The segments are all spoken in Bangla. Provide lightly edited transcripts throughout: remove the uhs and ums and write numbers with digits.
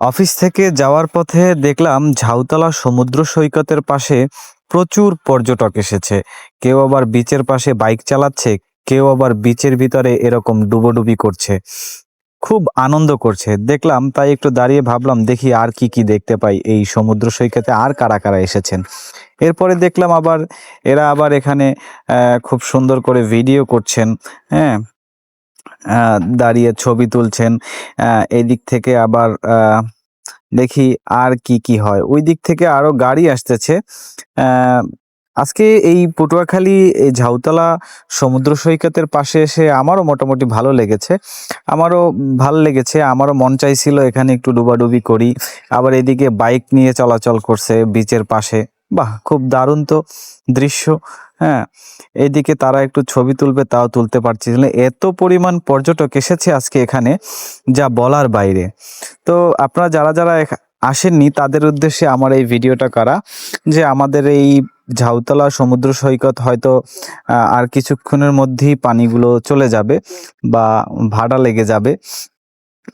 অফিস থেকে যাওয়ার পথে দেখলাম ঝাউতলা সমুদ্র সৈকতের পাশে প্রচুর পর্যটক এসেছে। কেউ আবার বিচের পাশে বাইক চালাচ্ছে, কেউ আবার বিচের ভিতরে এরকম ডুবোডুবি করছে। খুব আনন্দ করছে দেখলাম, তাই একটু দাঁড়িয়ে ভাবলাম দেখি আর কি কি দেখতে পাই এই সমুদ্র সৈকতে, আর কারা কারা এসেছেন। এরপরে দেখলাম আবার এরা আবার এখানে খুব সুন্দর করে ভিডিও করছেন। হ্যাঁ, দাঁড়িয়ে ছবি তুলছেন। এদিক থেকে আবার দেখি আর কি কি হয়। ওই দিক থেকে আরো গাড়ি আসতেছে। আহ, আজকে এই পটুয়াখালী এই ঝাউতলা সমুদ্র সৈকতের পাশে এসে আমারও মোটামুটি ভালো লেগেছে। আমারও মন চাইছিল এখানে একটু ডুবাডুবি করি। আবার এদিকে বাইক নিয়ে চলাচল করছে বিচের পাশে। বাহ, খুব দারুণ তো দৃশ্য। হ্যাঁ, এইদিকে তারা একটু ছবি তুলবে, তাও তুলতে পারছিল না, এত পরিমাণ পর্যটক এসেছে আজকে এখানে, যা বলার বাইরে। তো আপনারা যারা যারা আসেননি তাদের উদ্দেশ্যে আমার এই ভিডিওটা করা, যে আমাদের এই ঝাউতলা সমুদ্র সৈকত হয়তো আর কিছুক্ষণের মধ্যেই পানিগুলো চলে যাবে বা ভাড়া লেগে যাবে।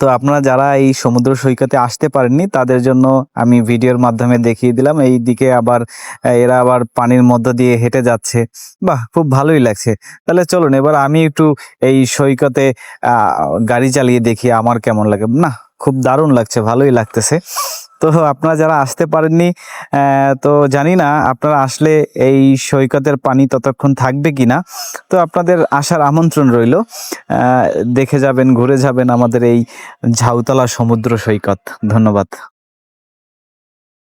তো আপনারা যারা এই সমুদ্র সৈকতে আসতে পারেননি তাদের জন্য আমি ভিডিওর মাধ্যমে দেখিয়ে দিলাম। এই দিকে আবার এরা আবার পানির মধ্য দিয়ে হেঁটে যাচ্ছে। বাহ, খুব ভালোই লাগছে। তাহলে চলুন এবার আমি একটু এই সৈকতে গাড়ি চালিয়ে দেখি আমার কেমন লাগে। না, খুব দারুণ লাগছে, ভালোই লাগতেছে। তো আপনারা যারা আসতে পারেননি, তো জানি না আপনারা আসলে এই সৈকতের পানি ততক্ষণ থাকবে কিনা। তো আপনাদের আসার আমন্ত্রণ রইল। দেখে যাবেন, ঘুরে যাবেন আমাদের এই ঝাউতলা সমুদ্র সৈকত। ধন্যবাদ।